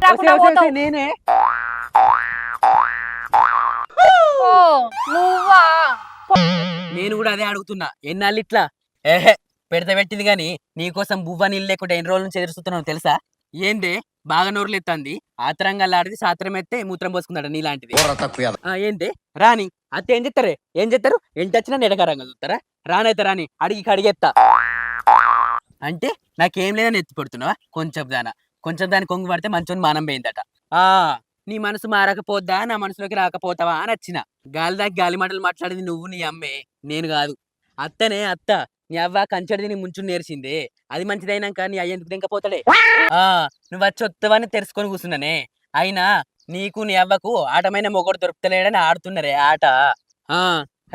రాకుండా పోతావు. నేనే ఓ నువ్వా? నేను కూడా అదే అడుగుతున్నా. ఎన్నాళ్ళు ఇట్లా ఏహే పెడత పెట్టింది గాని నీకోసం బువ్వ నీళ్ళు లేకుండా ఎన్ని రోజుల నుంచి ఎదురుస్తున్నావు తెలుసా? ఏందే బాగా నోరులు ఎత్తంది. ఆతరంగా లాడిది సాత్రం ఎత్తే మూత్రం పోసుకుందాడ నీలాంటిది. ఏందే రాని అత్త ఏం చెప్తారే? ఏం చెప్తారు? ఎంత వచ్చినా నెడగారంగా చూస్తారా? రానైతే రాని అడిగి కడిగెత్తా అంటే నాకేం లేదని ఎత్తి పడుతున్నావా? కొంచెం దాని కొంగు పడితే మంచోని మానం పోయిందట. ఆ నీ మనసు మారకపోద్దా, నా మనసులోకి రాకపోతావా అని వచ్చిన. గాలి దాకి గాలి మాటలు మాట్లాడింది నువ్వు, నీ అమ్మే, నేను కాదు. అత్తనే అత్త. నీ అవ్వ కంచెడిది నీ ముంచు నేర్చిందే. అది మంచిదైనాక నీ అయ్యేందుకు దింకపోతాడే. నువ్వు వచ్చి వత్తవని తెరుచుకొని కూర్చున్నానే. అయినా నీకు నీ అవ్వకు ఆటమైన మొగడు దొరుకుతలేడని ఆడుతున్నారే ఆట. ఆ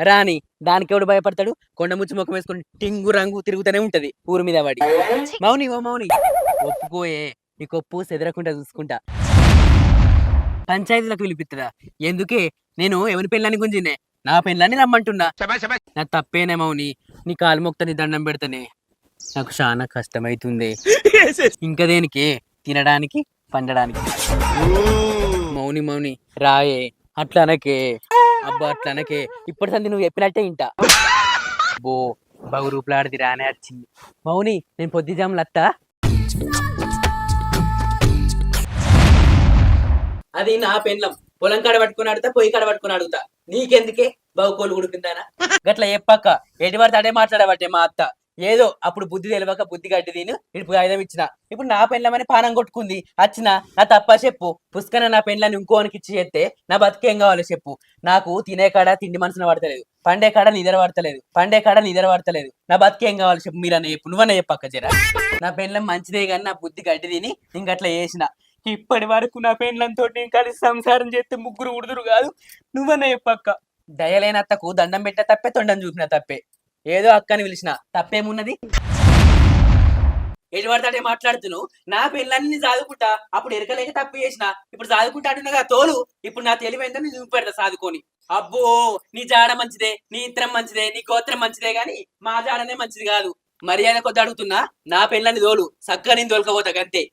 రాని దానికెవడు భయపడతాడు? కొండ ముచ్చి ముఖం వేసుకుని టింగు రంగు తిరుగుతూనే ఉంటది ఊరి మీద వాడి. మౌని ఓ మౌని ఒప్పుకోయే, నీకు ఒప్పు సెదరకుండా చూసుకుంటా. పంచాయతీలకు పిలిపిస్తుందా? ఎందుకే? నేను ఎవరి పెళ్ళాన్ని గుంజినే? నా పెళ్ళాన్ని రమ్మంటున్నా. నా తప్పేనే మౌని, నీ కాలు మొక్త నీ దండం పెడతానే. నాకు చాలా కష్టమైతుంది. ఇంకా దేనికి? తినడానికి పండడానికి. మౌని మౌని రాయే, అట్లా అనకే. అబ్బా అట్లా అనకే. ఇప్పటి సంది నువ్వు చెప్పినట్టే ఇంట. బో బహు రూపులాడిది రానే వచ్చింది. మౌని నేను పొద్దుజాములు అత్తా. అది నా పెళ్ళం. పొలం కాడ పట్టుకుని అడుగుతా, పొయ్యి కాడ పట్టుకుని అడుగుతా. నీకెందుకే బావుకోలు ఉడికిందానా? గట్లా చెప్పక్క ఎటు పడితే అడే మాట్లాడబట్టే మా అత్త. ఏదో అప్పుడు బుద్ధి తెలియక బుద్ధి గడ్డి తిని ఇప్పుడు ఆయుధం ఇచ్చిన. ఇప్పుడు నా పెళ్ళమని పానం కొట్టుకుంది. వచ్చిన నా తప్ప చెప్పు. పుష్కన నా పెళ్ళని ఇంకోనికి ఇచ్చి చేస్తే నా బతికేం కావాలి చెప్పు. నాకు తినే కాడ తిండి మనసున పడతలేదు, పండే కాడ నిద్ర పడతలేదు. నా బతికేం కావాలి చెప్పు. మీరన్నా చెప్పు, నువ్వన్నా చెప్పక్క జరా. నా పెళ్ళం మంచిదే కానీ నా బుద్ధి గడ్డి తిని ఇంకట్లా చేసిన. ఇప్పటి వరకు నా పెండ్లంతో కలిసి సంసారం చేస్తే ముగ్గురు ఉడుదురు కాదు. నువ్వన్నా చెప్పక్క. దయలేని అత్తకు దండం పెట్టిన తప్పే, తొండం చూపిన తప్పే. ఏదో అక్కని పిలిచిన తప్పేమున్నది? ఎటు పడతాడే మాట్లాడుతున్నావు. నా పెళ్ళన్ని చదువుకుంటా. అప్పుడు ఎరకలేక తప్పు చేసిన, ఇప్పుడు చదువుకుంటా అంటున్నా తోలు. ఇప్పుడు నా తెలివైందో నీ చూపెడతా చదువుకొని. అబ్బో నీ జాడ మంచిదే, నీ ఇత్రం మంచిదే, నీ గోత్రం మంచిదే గాని మా జాడనే మంచిది కాదు. మర్యాద కొద్ది అడుగుతున్నా. నా పెళ్ళని తోలు, చక్కగా నేను తోలుకపోతా గంతే.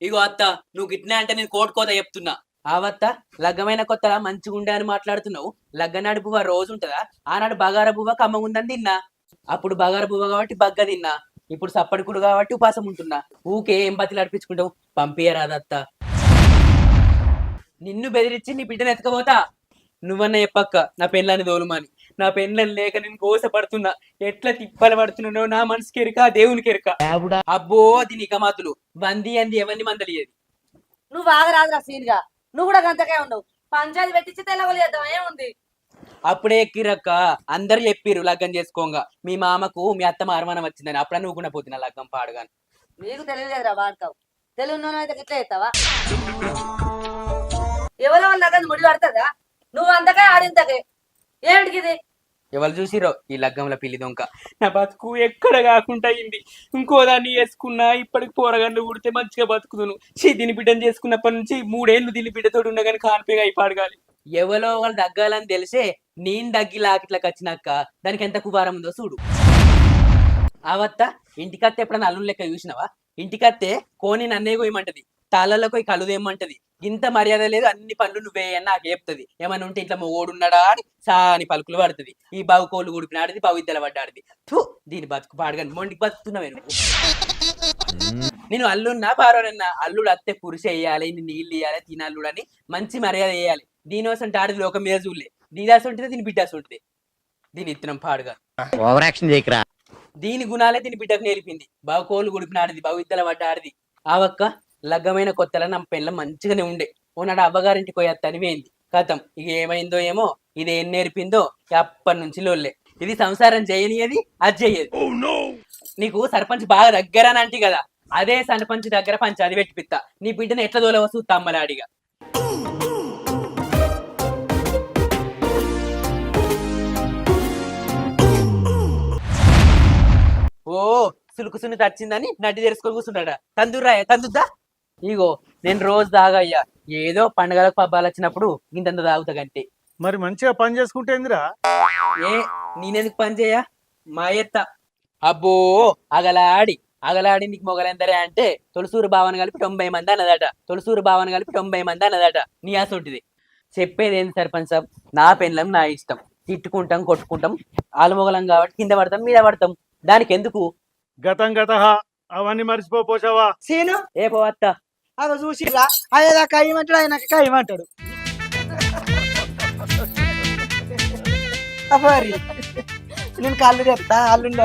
ఇగో అత్త, నువ్వు గిట్నే అంటే నేను కోట చెప్తున్నా. ఆవత్త లగ్గమైన కొత్తలా మంచిగా ఉండే అని మాట్లాడుతున్నావు. లగ్గనాడు బువ్వ రోజు ఉంటదా? ఆనాడు బగార బువ్వ కమ్మగుందని తిన్నా. అప్పుడు బగార బువ్వ కాబట్టి బగ్గ తిన్నా. ఇప్పుడు సప్పడికుడు కాబట్టి ఉపాసం ఉంటున్నా. ఊకే ఏం బతిలు అడిపించుకుంటావు? పంపియరాదత్త. నిన్ను బెదిరించి నీ బిడ్డను ఎత్తుకపోతా. నువ్వన్న చెప్పక్క నా పెళ్ళని దోలుమని. నా పెళ్ళని లేక నేను కోసపడుతున్నా. ఎట్లా తిప్పలు పడుతున్నానో నా మనసుకి ఎరుక, దేవునికి ఎరుక. అబ్బో దీని ఇకమాతులు బంది అంది ఎవరిని మందలియేది. నువ్వు ఆగరాదురా సీన్గా. నువ్వు కూడా గంతకే ఉండవు. పంచాయతీ పెట్టించి తెల్లగొలు చేద్దాం ఏముంది? అప్పుడే ఎక్కిరక్క. అందరు చెప్పిర్రు లగ్గం చేసుకోంగా. మీ మామకు మీ అత్త మారమానం వచ్చిందని. అప్పుడే నువ్వు కూడా పోతున్నా లగ్గం పాడుగాని. నీకు తెలియలేదురా వాడతావు. తెలియను అయితే ఇట్లా చేస్తావా? ఎవరో వాళ్ళ దగ్గర ముడి పడుతుందా? నువ్వు అంతకే ఆడింతకే ఏమిటికిది? ఎవరు చూసిరో ఈ లగ్గంలో పిల్లి దొంక. నా బతుకు ఎక్కడ కాకుండా అయింది. ఇంకో దాన్ని వేసుకున్నా ఇప్పటికి పోరగాళ్ళు కుడితే మంచిగా బతుకుదును. దీని బిడ్డను చేసుకున్నప్పటి నుంచి 3 ఏళ్ళు దీని బిడ్డతోటి ఉండగానే కాన్పేగా అయిపాడగాలి. ఎవరో వాళ్ళు దగ్గాలని తెలిసే నేను దగ్గి లాకిట్లకి వచ్చినాక దానికి ఎంత కువారం ఉందో చూడు. ఆవత్త ఇంటికత్తే ఎప్పుడన్నా అల్లు లెక్క చూసినావా? ఇంటికత్తే కోని నన్నే కోయమంటది, తాళ్ళలో పోయి కలుదేమంటది. ఇంత మర్యాద లేదు. అన్ని పనులు నువ్వే అని నాకు చెప్తుంది. ఏమన్నా ఉంటే ఇంట్లో ఓడున్నాడా అని సాని పలుకులు పడుతుంది. ఈ బావు కోళ్ళు గుడిపినాడిది, బావు ఇద్దల పడ్డాడిది. దీని బతుకు పాడగాని మొండికి బతుకుతున్నావే నువ్వు. నేను అల్లున్నా పారోనన్నా. అల్లుడు అత్తే పురుష వేయాలి, నీళ్ళు ఇయ్యాలి, తినల్లుడు అని మంచి మర్యాద వేయాలి. దీనివసం ఆడిది లోకం మీద చూడలే. దీదాసి ఉంటుంది, దీని బిడ్డాసి ఉంటుంది. దీని ఇత్తనం పాడుగా దీని గుణాలే దీని బిడ్డకు నేర్పింది. బావు కోళ్ళు గుడిపినాడిది, బావు ఇద్దల పడ్డాడిది. ఆవక్క లగ్గమైన కొత్తలో నా పెళ్ళ మంచిగానే ఉండే. ఓనాడు అవ్వగారింటికి పోయేత్తని వేయింది. కథం ఇక ఏమైందో ఏమో. ఇది ఏం నేర్పిందో అప్పటి నుంచి లోల్లే. ఇది సంసారం చేయనియది, అది చెయ్యదు. నీకు సర్పంచ్ బాగా దగ్గర అని అంటే కదా, అదే సర్పంచ్ దగ్గర పంచాది పెట్టిపిత్తా. నీ బిడ్డను ఎట్లా దోలవసు తమ్మలాడిగా. ఓ సులుకు సున్ని తచ్చిందని నడ్డి తెరుచుకొని కూర్చుంటాడా? తందురాయ తందుద్దా. ఇగో నేను రోజు తాగయ్యా. ఏదో పండుగలకు పబ్బాలు వచ్చినప్పుడు ఇంతంత తాగుతా గంటే. మరి మంచిగా పని చేసుకుంటేందిరా? ఏ నేనెందుకు పని చేయా? మా ఎత్త అబ్బో అగలాడి అగలాడి నీకు మొగలెందరే అంటే తొలసూరు భావన కలిపి 90 మంది అన్నదట. తొలసూరు భావన కలిపి 90 మంది అన్నదట. నీ అసొంటిది చెప్పేది ఏంది సర్పంచ్ సాబ్? నా పెన్లం నా ఇష్టం. తిట్టుకుంటాం కొట్టుకుంటాం, ఆలుమొగలం కాబట్టి కింద పడతాం మీద పడతాం. దానికి ఎందుకు? గతం గత అవన్నీ మర్చిపోసావా? సీను ఏ పోవత్తా అగో చూసిరా, అయ్యేదా కయ్యమంటాడు, ఆయన కయ్యమంటాడు. అబ్బారి నేను కళ్ళు చెప్తా, అల్లుండి